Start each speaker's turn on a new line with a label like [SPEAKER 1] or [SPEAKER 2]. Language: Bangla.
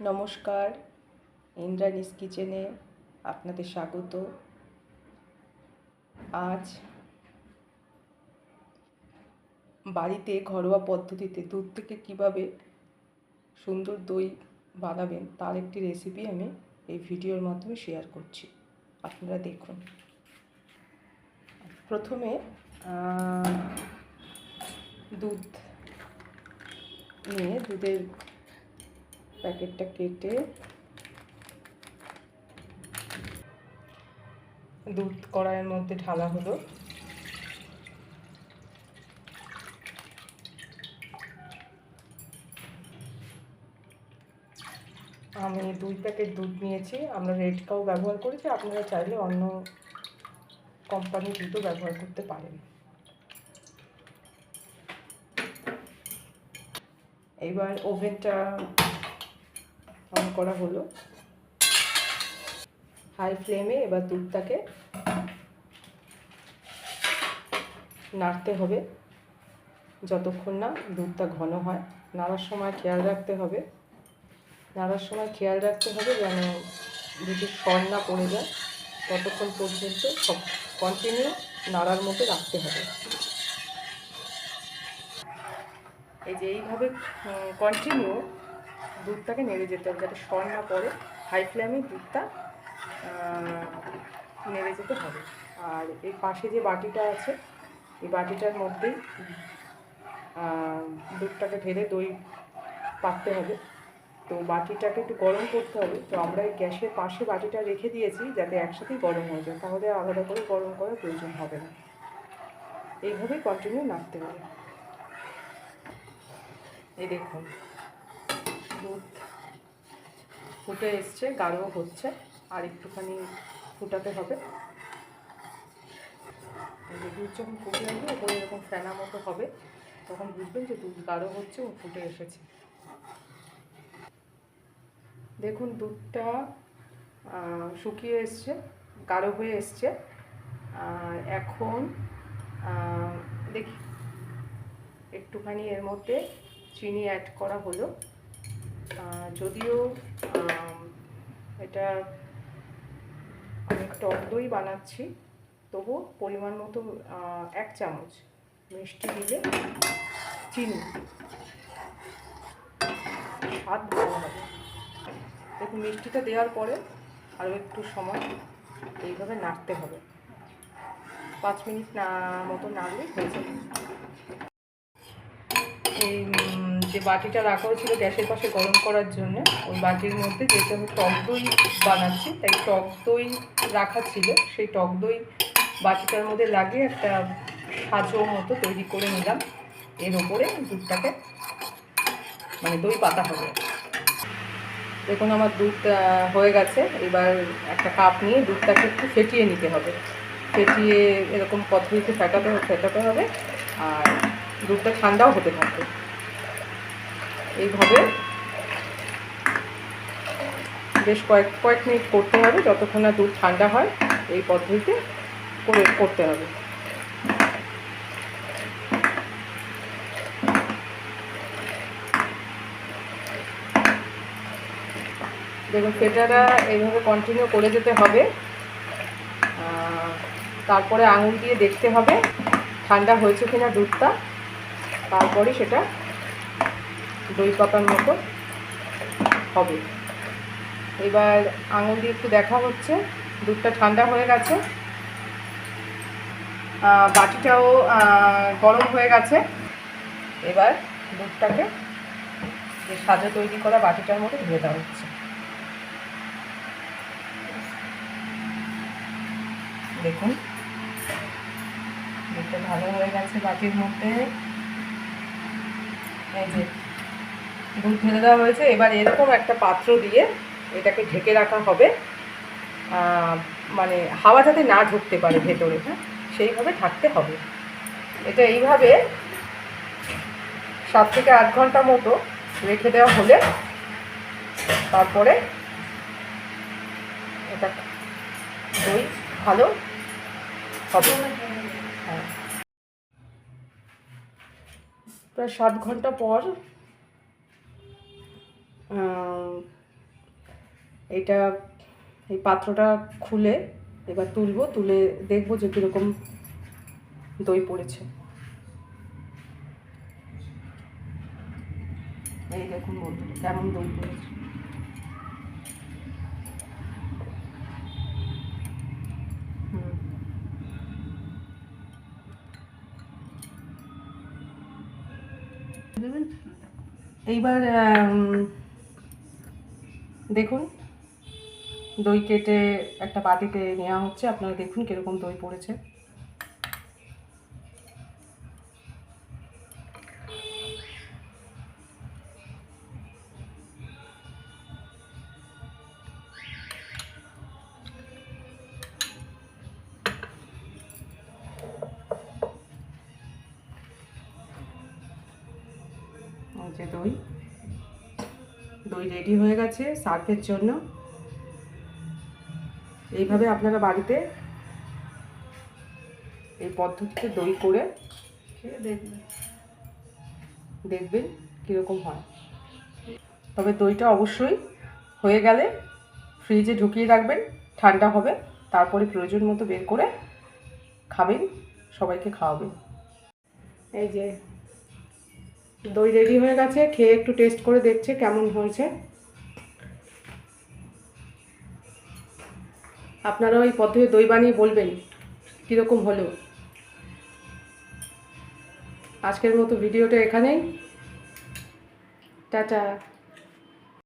[SPEAKER 1] নমস্কার, ইন্দ্রানিস কিচেনে আপনাদের স্বাগত। আজ বাড়িতে ঘরোয়া পদ্ধতিতে দুধ থেকে কিভাবে সুন্দর দই বানাবেন তার একটি রেসিপি আমি এই ভিডিওর মাধ্যমে শেয়ার করছি, আপনারা দেখুন। প্রথমে দুধ নিয়ে দুধের প্যাকেটটা কেটে দুধ কড়াইয়ের মধ্যে ঢালা হলো। আমি 2 প্যাকেট দুধ নিয়েছি। আমরা রেড কাউ ব্যবহার করেছি, আপনারা চাইলে অন্য কোম্পানির দুধও ব্যবহার করতে পারেন। এবার ওভেনটা অন করা হলো। হাই ফ্লেমে এবার দুধটাকে নাড়তে হবে যতক্ষণ না দুধটা ঘন হয়। নাড়ার সময় খেয়াল রাখতে হবে যেন দুধের সর না পড়ে যায়, ততক্ষণ পর্যন্ত সব কন্টিনিউ নাড়ার মধ্যে রাখতে হবে। এই যে এইভাবে কন্টিনিউ দুধটাকে নেড়ে যেতে হবে যাতে সর না পড়ে। হাই ফ্লেমে দুধটা নেড়ে যেতে হবে। আর এই পাশে যে বাটিটা আছে, এই বাটিটার মধ্যেই দুধটাকে ঢেলে দই পাকতে হবে। তো বাটিটাকে একটু গরম করতে হবে। তো আমরা এই গ্যাসের পাশে বাটিটা রেখে দিয়েছি যাতে একসাথেই গরম হয়ে যায়, তাহলে আলাদা করে গরম করার প্রয়োজন হবে না। এইভাবেই কন্টিনিউ নাড়তে হবে। এই দেখুন দুধ ফুটে এসছে, গাঢ় হচ্ছে, আর একটুখানি ফুটাতে হবে। দুধ যখন ফুটে আসবে ওপরে এরকম ফেনা মতো হবে, তখন বুঝবেন যে দুধ গাঢ় হচ্ছে ও ফুটে এসেছে। দেখুন দুধটা শুকিয়ে এসছে, গাঢ় হয়ে এসছে। এখন দেখি একটুখানি এর মধ্যে চিনি অ্যাড করা হলো। যদিও এটা আমি টক দই বানাচ্ছি, তবু পরিমাণ মতো 1 চামচ মিষ্টি দিলে চিনি স্বাদ ভালো হবে। দেখুন মিষ্টিটা দেওয়ার পরে আরও একটু সময় এইভাবে নাড়তে হবে। 5 মিনিট মতো নাড়লে হয়ে যাবে। এই যে বাটিটা রাখা হয়েছিল গ্যাসের পাশে গরম করার জন্য, ওই বাটির মধ্যে যেহেতু আমি টক দই বানাচ্ছি তাই টক দই রাখা ছিল, সেই টক দই বাটিটার মধ্যে লাগিয়ে একটা সাজো মতো তৈরি করে নিলাম। এর ওপরে দুধটাকে মানে দই পাতা হবে। দেখুন আমার দুধ হয়ে গেছে। এবার একটা কাপ নিয়ে দুধটাকে একটু ফেটিয়ে নিতে হবে। ফেটিয়ে এরকম পদ্ধতিতে ফেটাতে হবে, আর দুধটা ঠান্ডাও হতে থাকবে। এইভাবে বেশ কয়েক মিনিট করতে হবে, যতক্ষণ না দুধ ঠান্ডা হয়। এই পদ্ধতিতে করতে হবে। দেখুন ফেটাটা এইভাবে কন্টিনিউ করে যেতে হবে। তারপরে আঙুল দিয়ে দেখতে হবে ঠান্ডা হয়েছে কিনা দুধটা, তারপরে সেটা দই পাতার মতো হবে। এবার আঙুল দিয়ে একটু দেখা হচ্ছে দুধটা ঠান্ডা হয়ে গেছে, বাটিটাও গরম হয়ে গেছে। এবার দুধটাকে যে সাজা তৈরি করা বাটিটার মধ্যে ঢেলে দেওয়া হচ্ছে। দেখুন দুধটা ভালো হয়ে গেছে বাটির মধ্যে। এই যে দুধ ঢেলে দেওয়া হয়েছে। এবার এরকম একটা পাত্র দিয়ে এটাকে ঢেকে রাখা হবে, মানে হাওয়া যাতে না ঢুকতে পারে ভেতরে, হ্যাঁ সেইভাবে থাকতে হবে। এটা এইভাবে 7 থেকে 8 ঘন্টা মতো রেখে দেওয়া হলে তারপরে এটা দই ভালো হবে। হ্যাঁ, প্রায় 7 ঘন্টা পর এটা এই পাত্রটা খুলে এবার তুলবো, তুলে দেখবো যে কীরকম দই পড়েছে। এই দেখুন বন্ধুরা কেমন দই পড়েছে। এইবার দেখুন দই কেটে একটা বাটিতে নেওয়া হচ্ছে। আপনারা দেখুন কীরকম দই পড়েছে। যে দই রেডি হয়ে গেছে সার্ভের জন্য। এইভাবে আপনারা বাড়িতে এই পদ্ধতিতে দই করে দেখবেন কীরকম হয়। তবে দইটা অবশ্যই হয়ে গেলে ফ্রিজে ঢুকিয়ে রাখবেন, ঠান্ডা হবে, তারপরে প্রয়োজন মতো বের করে খাবেন, সবাইকে খাওয়াবেন। এই যে দই রেডি হয়ে গেছে, খেয়ে একটু টেস্ট করে দেখছে কেমন হয়েছে। আপনারাও এই পদ্ধতি দই বানিয়ে বলবেন কীরকম হলো। আজকের মতো ভিডিওটা এখানেই, টাটা।